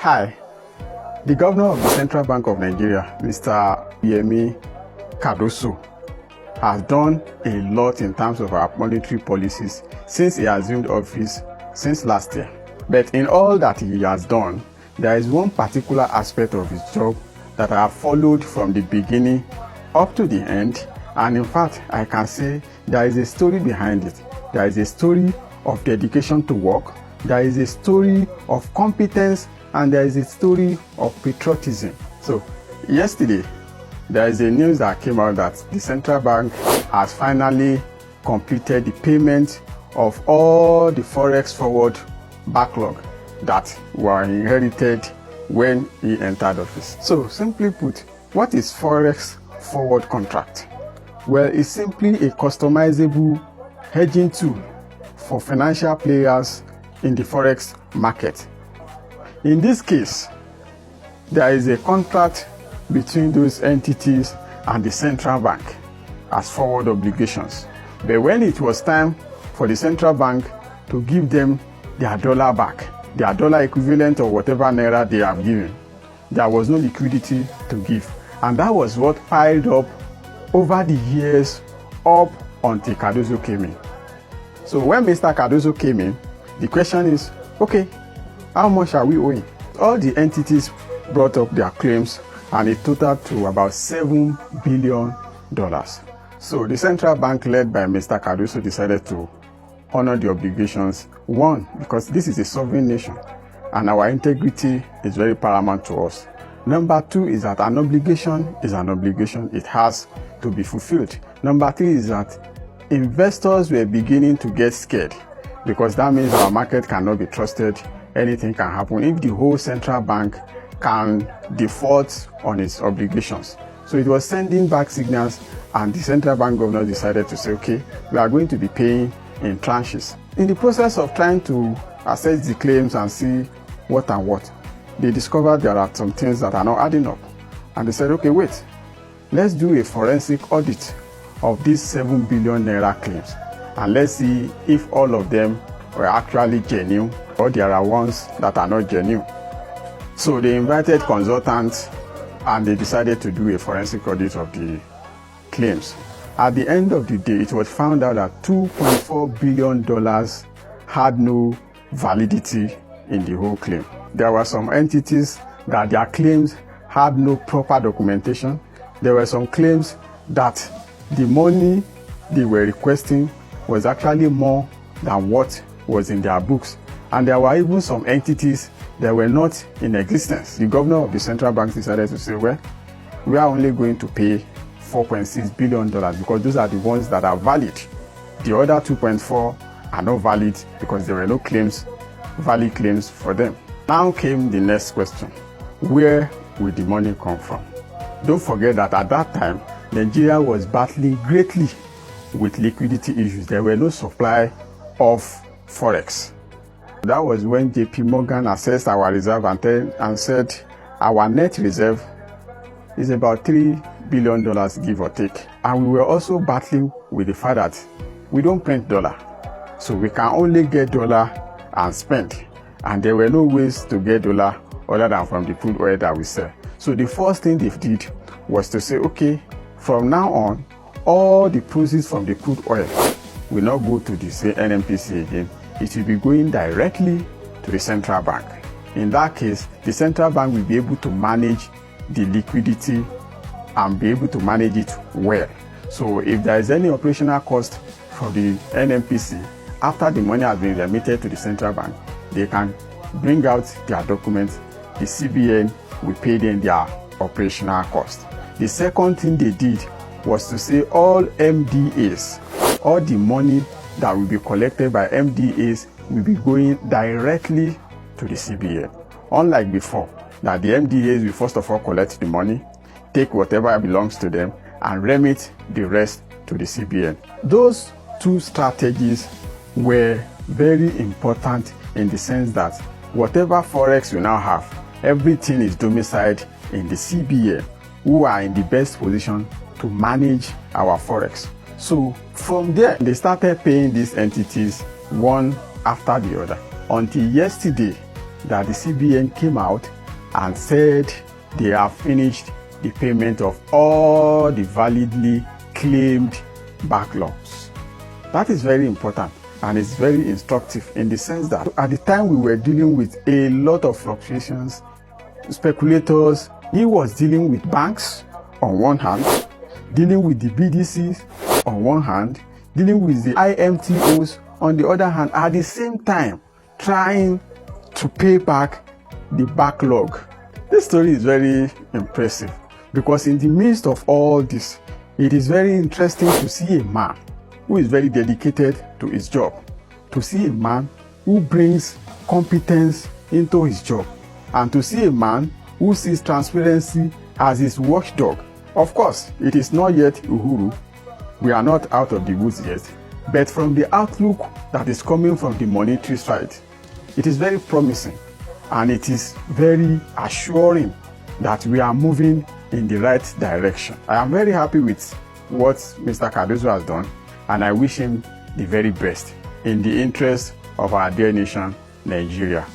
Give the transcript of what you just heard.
Hi, the governor of the Central Bank of Nigeria, Mr. Yemi Cardoso, has done a lot in terms of our monetary policies since he assumed office since last year. But in all that he has done, there is one particular aspect of his job that I have followed from the beginning up to the end, and in fact, I can say there is a story behind it. There is a story of dedication to work, there is a story of competence, and there is a story of patriotism. So yesterday, there is a news that came out that the central bank has finally completed the payment of all the forex forward backlog that were inherited when he entered office. So simply put, what is forex forward contract? Well, it's simply a customizable hedging tool for financial players in the forex market. In this case, there is a contract between those entities and the central bank as forward obligations. But when it was time for the central bank to give them their dollar back, their dollar equivalent or whatever naira they have given, there was no liquidity to give. And that was what piled up over the years up until Cardoso came in. So when Mr. Cardoso came in, the question is, okay, how much are we owing? All the entities brought up their claims and it totaled to about $7 billion. So the central bank led by Mr. Cardoso decided to honor the obligations. One, because this is a sovereign nation and our integrity is very paramount to us. Number two is that an obligation is an obligation. It has to be fulfilled. Number three is that investors were beginning to get scared because that means our market cannot be trusted. Anything can happen if the whole central bank can default on its obligations. So it was sending back signals, and the central bank governor decided to say, okay, we are going to be paying in tranches. In the process of trying to assess the claims and see what and what, they discovered there are some things that are not adding up. And they said, okay, wait, let's do a forensic audit of these 7 billion naira claims. And let's see if all of them were actually genuine or there are ones that are not genuine. So they invited consultants and they decided to do a forensic audit of the claims. At the end of the day, it was found out that $2.4 billion had no validity in the whole claim. There were some entities that their claims had no proper documentation. There were some claims that the money they were requesting was actually more than what was in their books. And there were even some entities that were not in existence. The governor of the central bank decided to say, well, we are only going to pay $4.6 billion because those are the ones that are valid. The other 2.4 are not valid because there were no claims, valid claims for them. Now came the next question. Where will the money come from? Don't forget that at that time, Nigeria was battling greatly with liquidity issues. There were no supply of forex. That was when JP Morgan assessed our reserve and said our net reserve is about $3 billion, give or take. And we were also battling with the fact that we don't print dollar. So we can only get dollar and spend. And there were no ways to get dollar other than from the crude oil that we sell. So the first thing they did was to say, okay, from now on, all the proceeds from the crude oil will not go to the NNPC again. It will be going directly to the central bank. In that case, the central bank will be able to manage the liquidity and be able to manage it well. So if there is any operational cost for the NNPC, after the money has been remitted to the central bank, they can bring out their documents. The CBN will pay them their operational cost. The second thing they did was to say all MDAs, all the money that will be collected by MDAs will be going directly to the CBN. Unlike before, that the MDAs will first of all collect the money, take whatever belongs to them, and remit the rest to the CBN. Those two strategies were very important in the sense that whatever forex we now have, everything is domiciled in the CBN, who are in the best position to manage our forex. So from there, they started paying these entities one after the other. Until yesterday, that the CBN came out and said they have finished the payment of all the validly claimed backlogs. That is very important, and it's very instructive in the sense that at the time we were dealing with a lot of fluctuations, speculators. He was dealing with banks on one hand, dealing with the BDCs on one hand, dealing with the IMTOs on the other hand, at the same time trying to pay back the backlog. This story is very impressive because in the midst of all this, it is very interesting to see a man who is very dedicated to his job, to see a man who brings competence into his job, and to see a man who sees transparency as his watchdog. Of course, it is not yet Uhuru. We are not out of the woods yet. But from the outlook that is coming from the monetary side, it is very promising, and it is very assuring that we are moving in the right direction. I am very happy with what Mr. Cardoso has done, and I wish him the very best in the interest of our dear nation, Nigeria.